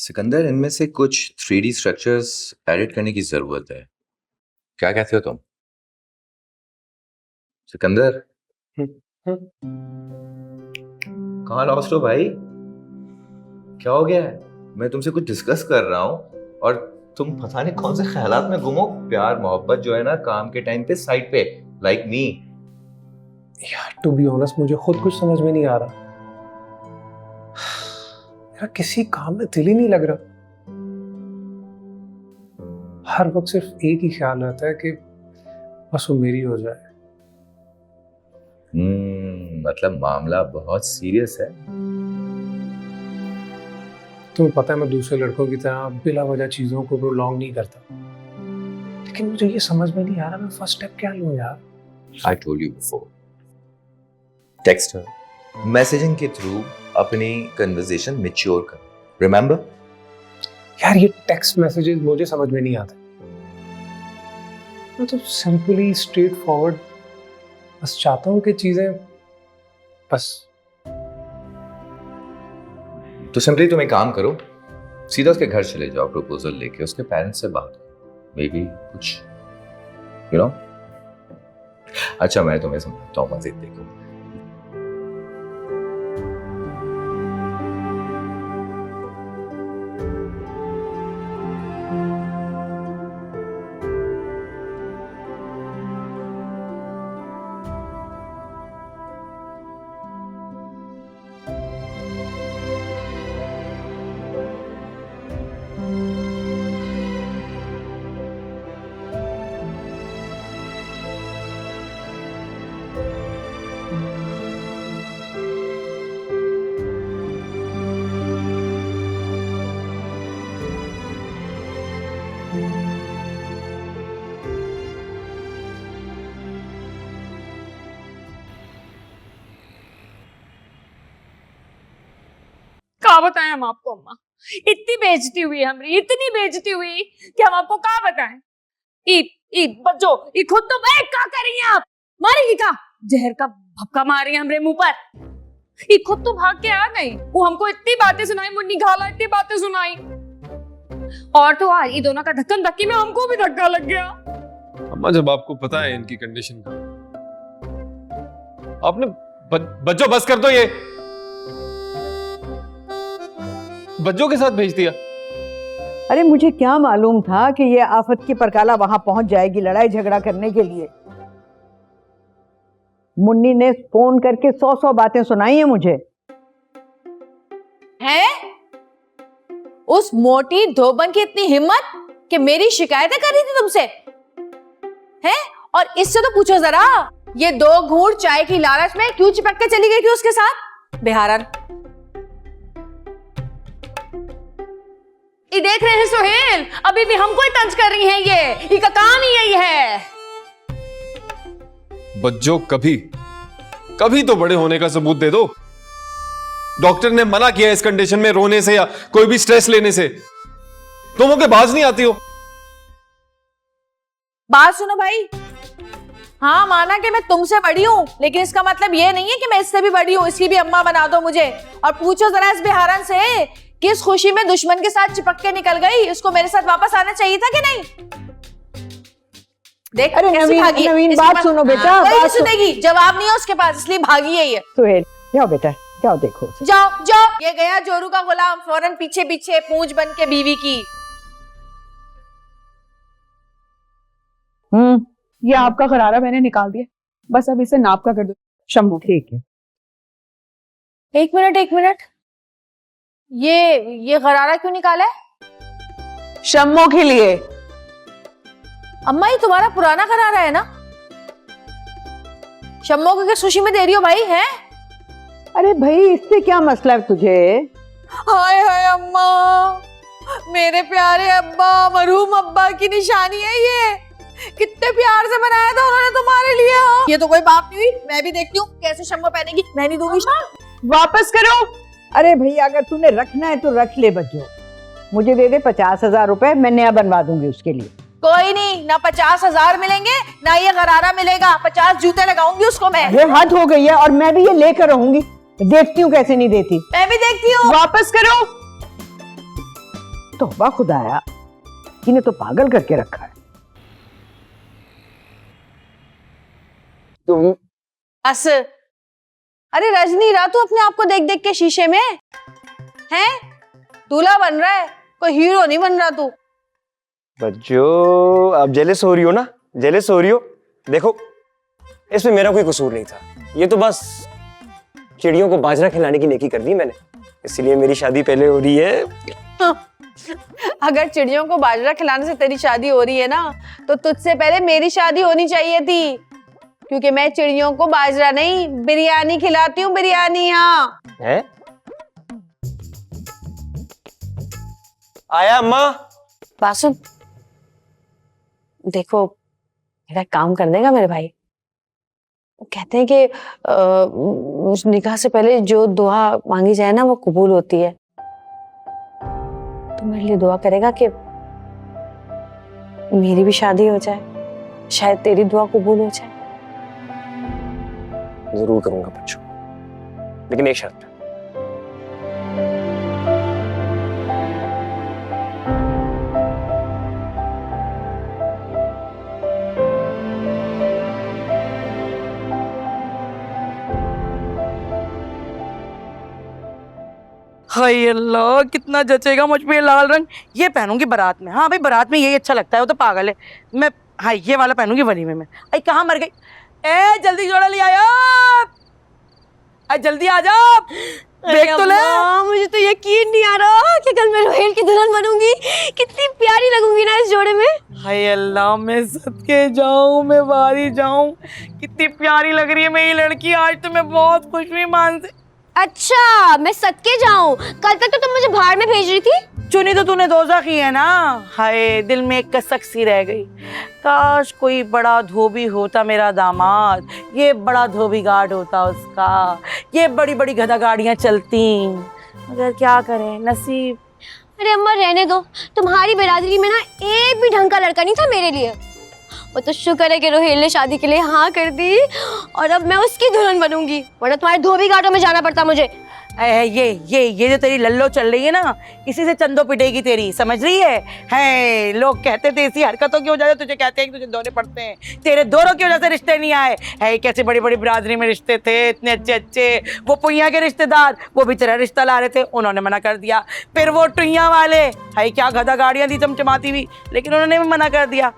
सिकंदर, इनमें से कुछ 3D स्ट्रक्चर्स एडिट करने की जरूरत है। क्या कहते हो तुम? सिकंदर, कहाँ लॉस्ट हो भाई? क्या हो गया है? मैं तुमसे कुछ डिस्कस कर रहा हूँ और तुम पता नहीं कौन से ख्यालात में गुम हो। प्यार मोहब्बत जो है ना, काम के टाइम पे साइड पे, लाइक मी। यार टू बी ऑनेस्ट मुझे खुद कुछ समझ में नहीं आ रहा। मेरा किसी काम में दिल ही नहीं लग रहा। हर वक्त सिर्फ एक ही ख्याल रहता है कि बस वो मेरी हो जाए। मतलब मामला बहुत सीरियस है। तुम्हें पता है मैं दूसरे लड़कों की तरह बिला वजह चीजों को प्रोलॉन्ग नहीं करता, लेकिन मुझे ये समझ में नहीं आ रहा मैं फर्स्ट स्टेप क्या लूं यार। I told you before. Text her. Messaging के थ्रू अपनी कन्वर्सेशन मैच्योर कर। Remember? यार ये टेक्स्ट मैसेजेस मुझे समझ में नहीं आते। मैं तो सिंपली स्ट्रेट फॉरवर्ड बस चाहता हूँ कि चीजें बस। तो सिंपली तुम एक काम करो, सीधा उसके घर चले जाओ, प्रपोजल लेके उसके पेरेंट्स से बात करो। मे बी कुछ यू नो। अच्छा मैं तुम्हें समझाता हूँ, मजे देखो। क्या बताएं हम आपको अम्मा? इतनी बेइज्जती हुई हमारी, इतनी बेइज्जती हुई कि हम आपको क्या बताएं। ईद ईद बच्चो, ये खुद तो क्या कर रही हैं आप? मारेगी क्या? जहर का भपका मारी हमरे मुंह पर। ये खुद तो भाग के आ गई। वो हमको इतनी बातें सुनाई, मुन्नी घाला इतनी बातें सुनाई। और तो आज ये दोनों का धक्कन धक्की में हमको भी धक्का लग गया। अम्मा जब आपको पता है इनकी कंडीशन का, आपने बच्चों बस कर दो, ये बच्चों के साथ भेज दिया। अरे मुझे क्या मालूम था कि ये आफत की परकाला वहां पहुंच जाएगी लड़ाई झगड़ा करने के लिए। मुन्नी ने फोन करके 100 बातें सुनाई है मुझे। है उस मोटी धोबन की इतनी हिम्मत कि मेरी शिकायतें कर रही थी तुमसे, हैं? और इससे तो पूछो जरा, ये 2 घूंट चाय की लालच में क्यों चिपक के चली गई थी उसके साथ? बिहारन, ये देख रहे हैं सुहेल, अभी भी हमको ही तंज कर रही हैं। ये का काम ही यही है। बच्चों कभी तो बड़े होने का सबूत दे दो। डॉक्टर ने मना किया इस कंडीशन में रोने से या कोई भी स्ट्रेस लेने से। तुम होके बाज नहीं आती हो। बात सुनो भाई, हाँ माना कि मैं तुमसे बड़ी हूं, लेकिन इसका मतलब ये नहीं है कि मैं इससे भी बड़ी हूं। इसकी भी अम्मा बना दो मुझे। और पूछो जरा इस बिहारन से, किस खुशी में दुश्मन के साथ चिपक के निकल गई। इसको मेरे साथ वापस आना चाहिए था कि नहीं? देख, अरे नवीन बात सुनो बेटा। बात सुनेगी, जवाब नहीं है उसके पास, इसलिए भागी है ये। सुहेल जाओ बेटा, जाओ देखो। जाओ। ये गया जोरू का गुलाम, फौरन पीछे पीछे पूंछ बन के बीवी की। ये आपका गरारा मैंने निकाल दिया, बस अब इसे नाप का कर दो। शम्मू ठीक है। एक मिनट, ये गरारा क्यों निकाला है? शम्मू के लिए। अम्मा ये तुम्हारा पुराना गरारा है ना? शम्मू को किस खुशी में दे रही हो भाई? है अरे भाई इससे क्या मसला है तुझे? हाय हाय अम्मा, मेरे प्यारे अब्बा, मरहूम अब्बा की निशानी है ये। कितने प्यार से बनाया था उन्होंने तुम्हारे लिए। ये तो कोई बात नहीं हुई। मैं भी देखती हूँ कैसे शम्मू पहनेगी। मैं नहीं दूंगी। वापस करो। अरे भैया अगर तूने रखना है तो रख ले बच्चों। मुझे दे दे 50,000 रुपए, मैं नया बनवा दूंगी उसके लिए। कोई नहीं, ना 50,000 मिलेंगे ना ये गरारा मिलेगा। 50 जूते लगाऊंगी उसको मैं। ये हद हो गई है और मैं भी ये लेकर रहूंगी। देखती हूँ कैसे नहीं देती। मैं भी देखती हूँ। वापस करो। तौबा खुदाया, इन्हें तो पागल करके रखा है। तुम बस। अरे रजनी, रहा तू अपने आप को देख देख के शीशे में हैं? दूल्हा बन रहा है, कोई हीरो नहीं बन रहा तू। बच्चों, आप जेलस हो रही हो ना, जेलस हो रही हो। देखो, इसमें मेरा कोई कसूर नहीं था, ये तो बस चिड़ियों को बाजरा खिलाने की नेकी कर दी मैंने, इसलिए मेरी शादी पहले हो रही है। अगर चिड़ियों को बाजरा खिलाने से तेरी शादी हो रही है ना, तो तुझसे पहले मेरी शादी होनी चाहिए थी, क्योंकि मैं चिड़ियों को बाजरा नहीं, बिरयानी खिलाती हूँ, बिरयानी। हाँ है? आया अम्मा। बासुन, देखो मेरा काम कर देगा मेरे भाई। कहते हैं कि उस निकाह से पहले जो दुआ मांगी जाए ना, वो कबूल होती है। तो मेरे लिए दुआ करेगा कि मेरी भी शादी हो जाए, शायद तेरी दुआ कबूल हो जाए। जरूर करूंगा बच्चों, लेकिन एक शर्त पे। हाय अल्लाह, कितना जचेगा मुझ पे ये लाल रंग। ये पहनूंगी बारात में। हाँ भाई, बारात में यही अच्छा लगता है, वो तो पागल है। मैं हाँ ये वाला पहनूंगी वलीमे में। अरे कहाँ मर गई? ए जल्दी जोड़ा ले आया, अरे जल्दी आ जा, देख तो ले। मुझे तो यकीन नहीं आ रहा कि कल मैं रोहेल की दुल्हन बनूंगी। कितनी प्यारी लगूंगी ना इस जोड़े में। हाय अल्लाह, मैं सदके जाऊं, मैं बारी जाऊं, कितनी प्यारी लग रही है मेरी लड़की। आज तो मैं बहुत खुश हुई मान से। अच्छा, मैं सदके जाऊं? कल तक तो तुम मुझे बाहर में भेज रही थी। चुनी तो तूने दोज़ख की है ना। हाय, दिल में एक कसक सी रह गई। काश कोई बड़ा धोबी होता मेरा दामाद, ये बड़ा धोबी गार्ड होता उसका, ये बड़ी बड़ी गधा गाड़ियां चलती। मगर क्या करें, नसीब। अरे अम्मा रहने दो, तुम्हारी बिरादरी में ना एक भी ढंग का लड़का नहीं था मेरे लिए। वो तो शुक्र है कि रोहेल ने शादी के लिए हाँ कर दी और अब मैं उसकी दुल्हन बनूंगी, वरना तुम्हारे धोबी घाटों में जाना पड़ता मुझे। ये जो तेरी लल्लो चल रही है ना, इसी से चंदो पिटेगी तेरी, समझ रही है? लोग कहते थे इसी हरकतों की वजह से तुझे कहते हैं कि तुझे दोने पड़ते हैं, तेरे दोनों की वजह से रिश्ते नहीं आए। है कैसे बड़ी बड़ी बिरादरी में रिश्ते थे, इतने अच्छे अच्छे। वो पुइया के रिश्तेदार, वो भी तेरा रिश्ता ला रहे थे, उन्होंने मना कर दिया। फिर वो टुइया वाले, है क्या गधा गाड़ियां थी चमचमाती हुई, लेकिन उन्होंने भी मना कर दिया।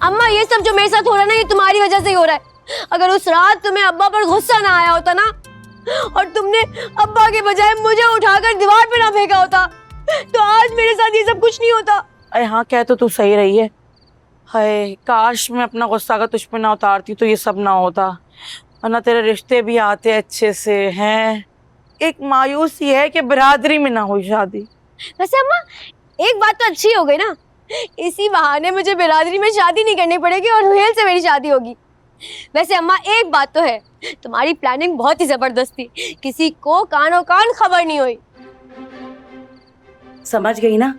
अम्मा ये सब जो मेरे साथ हो रहा है ना, ये तुम्हारी वजह से ही हो रहा है। अगर उस रात तुम्हें अब्बा पर गुस्सा ना आया होता ना, और तुमने अब्बा के बजाय मुझे उठाकर दीवार पे ना फेंका होता, तो आज मेरे साथ ये सब कुछ नहीं होता। अरे हाँ, कह तो तू सही रही है। हाय काश मैं अपना गुस्सा अगर तुझ पे ना उतारती तो ये सब ना होता, वरना तेरे रिश्ते भी आते अच्छे से हैं। एक मायूसी है कि बिरादरी में ना हुई शादी। वैसे अम्मा एक बात तो अच्छी हो गई ना, इसी बहाने मुझे बिरादरी में शादी नहीं करनी पड़ेगी और रोहेल से मेरी शादी होगी। वैसे अम्मा एक बात तो है, तुम्हारी प्लानिंग बहुत ही जबरदस्त थी, किसी को कानो कान खबर नहीं हुई। समझ गई ना,